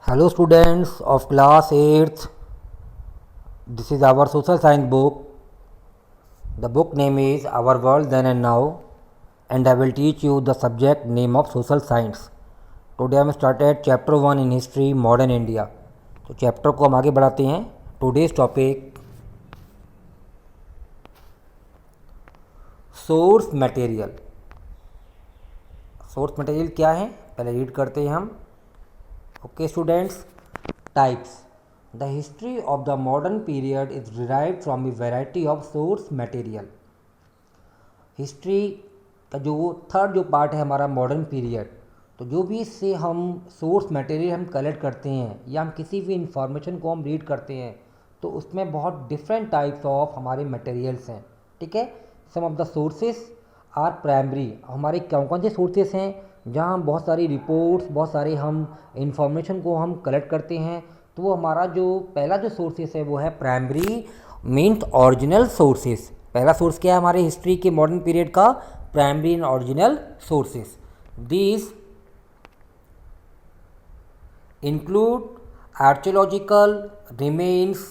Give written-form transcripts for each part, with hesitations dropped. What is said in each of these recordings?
Hello students of class 8th. This is our social science book. The book name is Our World Then and Now, and I will teach you the subject name of social science. Today I am started chapter 1 in history modern India. तो chapter को हम आगे बढ़ाते हैं. Today's topic source material. Source material क्या है पहले read करते हैं हम. Okay students, types. The history of the modern period is derived from a variety of source material. History का जो थर्ड जो पार्ट है हमारा मॉडर्न पीरियड, तो जो भी इससे हम सोर्स मटेरियल हम कलेक्ट करते हैं या हम किसी भी इंफॉर्मेशन को हम रीड करते हैं तो उसमें बहुत डिफरेंट टाइप्स ऑफ हमारे मटेरियल्स हैं. ठीक है. Some of the sources are primary. हमारे कौन कौन से सोर्सेस हैं जहाँ हम बहुत सारी रिपोर्ट्स बहुत सारे हम इंफॉर्मेशन को हम कलेक्ट करते हैं. तो वो हमारा जो पहला जो सोर्सेस है वो है प्राइमरी मीन्स ओरिजिनल सोर्सेस. पहला सोर्स क्या है हमारे हिस्ट्री के मॉडर्न पीरियड का? Primary and original sources. These include archaeological remains,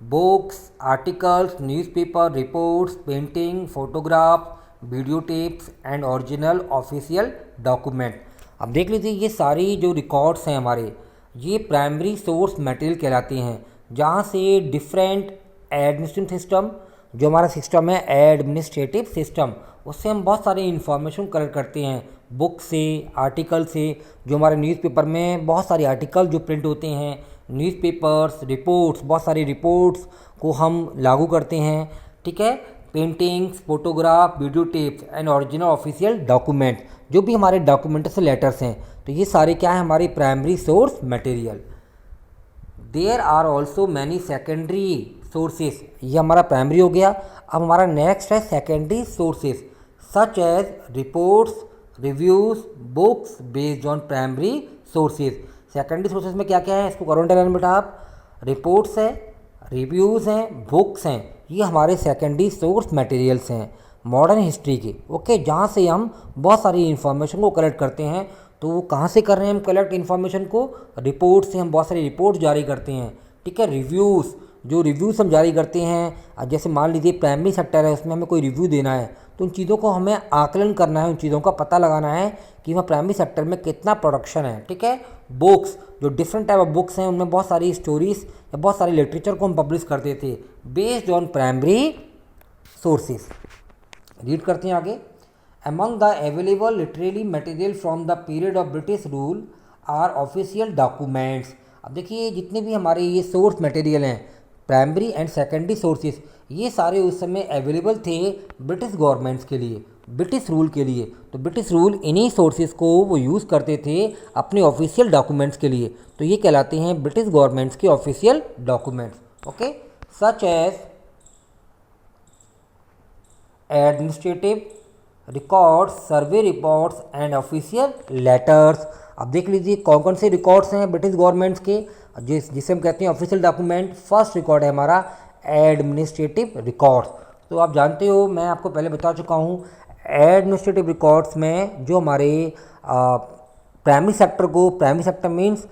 books, articles, newspaper reports, painting, photograph, video tapes and original official document. अब देख लीजिए ये सारी जो रिकॉर्ड्स हैं हमारे ये प्राइमरी सोर्स मटेरियल कहलाते हैं, जहाँ से डिफरेंट एडमिनिस्ट्रेटिव सिस्टम जो हमारा सिस्टम है एडमिनिस्ट्रेटिव सिस्टम उससे हम बहुत सारी इन्फॉर्मेशन कलेक्ट करते हैं. बुक से, आर्टिकल से, जो हमारे न्यूज़पेपर में बहुत सारे आर्टिकल जो प्रिंट होते हैं, न्यूज़पेपर्स, रिपोर्ट्स, बहुत सारी रिपोर्ट्स को हम लागू करते हैं. ठीक है. Paintings, photograph, video tapes and original official document, जो भी हमारे डॉक्यूमेंट्स लेटर्स हैं, तो ये सारे क्या है हमारे primary source material. There are also many secondary sources. ये हमारा प्राइमरी हो गया. अब हमारा नेक्स्ट है secondary sources such as reports, reviews, books based on primary sources. Secondary sources में क्या क्या है इसको करो अंडरलाइन बेटा आप. रिपोर्ट्स है, रिव्यूज़ हैं, बुक्स हैं, ये हमारे सेकेंडरी सोर्स मटेरियल्स हैं मॉडर्न हिस्ट्री के. ओके. जहाँ से हम बहुत सारी इन्फॉर्मेशन को कलेक्ट करते हैं. तो वो कहाँ से कर रहे हैं हम कलेक्ट इन्फॉर्मेशन को? रिपोर्ट से हम बहुत सारी रिपोर्ट जारी करते हैं. ठीक है. रिव्यूज़, जो रिव्यूज़ हम जारी करते हैं, जैसे मान लीजिए प्राइमरी सेक्टर है उसमें हमें कोई रिव्यू देना है तो उन चीज़ों को हमें आकलन करना है, उन चीज़ों का पता लगाना है कि वह प्राइमरी सेक्टर में कितना प्रोडक्शन है. ठीक है. बुक्स, जो डिफरेंट टाइप ऑफ बुक्स हैं उनमें बहुत सारी स्टोरीज या बहुत सारी लिटरेचर को हम पब्लिश करते थे based on primary sources. Read करते हैं आगे. Among the available literary material from the period of British rule are official documents. अब देखिए जितने भी हमारे ये सोर्स मटेरियल हैं प्राइमरी एंड सेकेंडरी सोर्सेज ये सारे उस समय अवेलेबल थे ब्रिटिश गवर्नमेंट्स के लिए, ब्रिटिश रूल के लिए. तो ब्रिटिश रूल इन्हीं सोर्सेज को वो यूज़ करते थे अपने ऑफिशियल डॉक्यूमेंट्स के लिए. तो ये कहलाते हैं ब्रिटिश गवर्नमेंट्स के official documents. Okay. Such as administrative records, survey reports and official letters. अब देख लीजिए कौन कौन से रिकॉर्ड्स हैं ब्रिटिश गवर्नमेंट्स के जिसे हम कहते हैं ऑफिशियल डॉक्यूमेंट. फर्स्ट रिकॉर्ड है हमारा एडमिनिस्ट्रेटिव रिकॉर्ड्स. तो आप जानते हो मैं आपको पहले बता चुका हूँ एडमिनिस्ट्रेटिव रिकॉर्ड्स में जो हमारे प्राइमरी सेक्टर को, primary sector means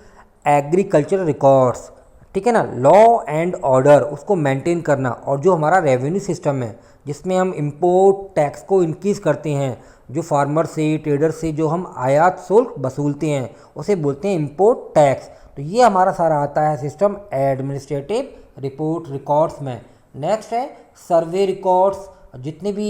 agriculture records, ठीक है ना, लॉ एंड ऑर्डर उसको मेंटेन करना, और जो हमारा रेवेन्यू सिस्टम है जिसमें हम इंपोर्ट टैक्स को इंक्रीज़ करते हैं, जो फार्मर से, ट्रेडर से जो हम आयात शुल्क वसूलते हैं उसे बोलते हैं इंपोर्ट टैक्स. तो ये हमारा सारा आता है सिस्टम एडमिनिस्ट्रेटिव रिपोर्ट रिकॉर्ड्स में. नेक्स्ट है सर्वे रिकॉर्ड्स. जितने भी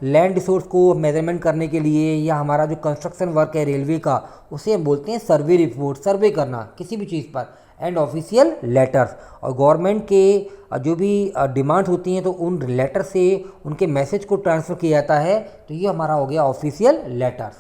लैंड रिसोर्स को मेजरमेंट करने के लिए या हमारा जो कंस्ट्रक्शन वर्क है रेलवे का उसे हम बोलते हैं सर्वे रिपोर्ट, सर्वे करना किसी भी चीज़ पर. एंड ऑफिशियल लेटर्स, और गवर्नमेंट के जो भी डिमांड्स होती हैं तो उन लेटर से उनके मैसेज को ट्रांसफ़र किया जाता है. तो ये हमारा हो गया official letters.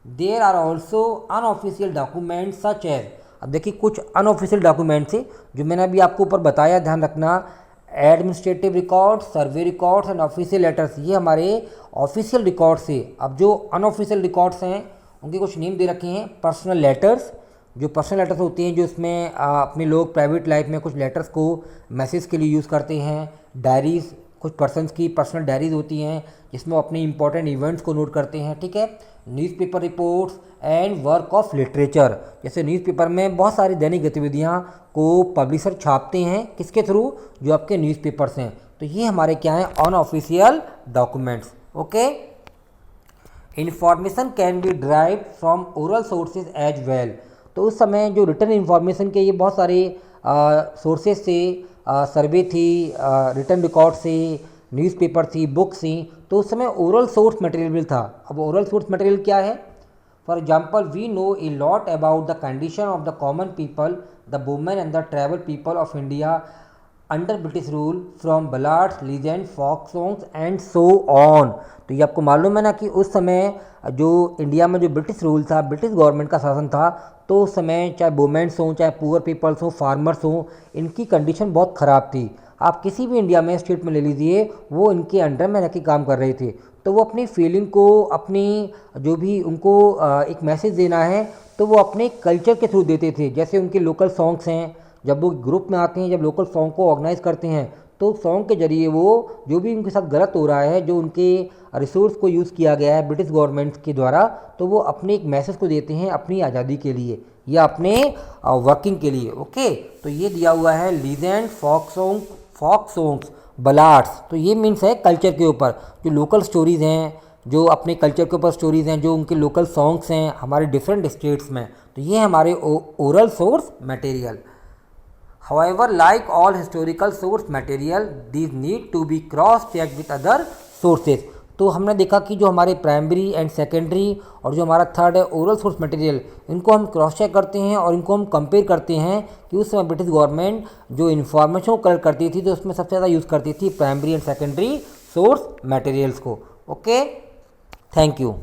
There are also unofficial document such as. अब देखिए कुछ अनऑफिशियल डॉक्यूमेंट्स है जो मैंने अभी आपको ऊपर बताया, ध्यान रखना. Administrative record, survey records and official letters ये हमारे ऑफिशियल रिकॉर्ड्स से. अब जो अनऑफिशियल रिकॉर्ड्स हैं उनके कुछ नेम दे रखे हैं. पर्सनल लेटर्स, जो पर्सनल लेटर्स होती हैं जो इसमें अपने लोग प्राइवेट लाइफ में कुछ लेटर्स को मैसेज के लिए यूज़ करते हैं. डायरीज़, कुछ पर्सनस की पर्सनल डायरीज होती हैं जिसमें वो अपने इंपॉर्टेंट इवेंट्स को नोट करते हैं, ठीक है। Newspaper reports and work of literature, जैसे न्यूज़पेपर में बहुत सारी दैनिक गतिविधियाँ को पब्लिशर छापते हैं, किसके थ्रू, जो आपके न्यूज़पेपर्स हैं। तो ये हमारे क्या हैं, unofficial documents, okay. Information can be drive from oral sources as well, तो उस समय जो रिटर्न इन्फॉर्मेशन के ये बहुत सारे सोर्सेज से, सर्वे थी, रिटर्न रिकॉर्ड से, न्यूज़पेपर थी, बुक्स थी, तो उस समय ओरल सोर्स मटेरियल भी था। अब ओरल सोर्स मटेरियल क्या है? For example, we know a lot about the condition of the common people, the women and the tribal people of India under British rule from ballads, legend, folk songs and so on. तो ये आपको मालूम है ना कि उस समय जो इंडिया में जो ब्रिटिश रूल था, ब्रिटिश गवर्नमेंट का शासन था, तो उस समय चाहे वुमेन्स हों, चाहे पुअर पीपल्स हों, फार्मर्स हों, इनकी कंडीशन बहुत ख़राब थी। आप किसी भी इंडिया में स्टेट में ले लीजिए, वो इनके अंडर में रह के काम कर रहे थे। तो वो अपनी फीलिंग को, अपनी जो भी उनको एक मैसेज देना है, तो वो अपने कल्चर के थ्रू देते थे। जैसे उनके लोकल सॉन्ग्स हैं, जब वो ग्रुप में आते हैं, जब लोकल सॉन्ग को ऑर्गेनाइज करते हैं, तो सॉन्ग के जरिए वो जो भी उनके साथ गलत हो रहा है, जो उनके रिसोर्स को यूज़ किया गया है ब्रिटिश गवर्नमेंट के द्वारा, तो वो अपने एक मैसेज को देते हैं अपनी आज़ादी के लिए या अपने वर्किंग के लिए, ओके। तो ये दिया हुआ है लीजेंड, फोक सॉन्ग्स, बलाड्स, तो ये मीन्स है कल्चर के ऊपर, जो लोकल स्टोरीज़ हैं, जो अपने कल्चर के ऊपर स्टोरीज़ हैं, जो उनके लोकल सॉन्ग्स हैं हमारे डिफरेंट स्टेट्स में, तो ये हमारे oral source material. However, like all historical source material, these need to be cross-checked with other sources। तो हमने देखा कि जो हमारे प्राइमरी एंड सेकेंडरी और जो हमारा थर्ड है ओरल सोर्स मटेरियल, इनको हम क्रॉस चेक करते हैं और इनको हम कंपेयर करते हैं कि उस समय ब्रिटिश गवर्नमेंट जो इन्फॉर्मेशन को कलेक्ट करती थी, तो उसमें सबसे ज़्यादा यूज़ करती थी primary and secondary source materials को, ओके। Thank you.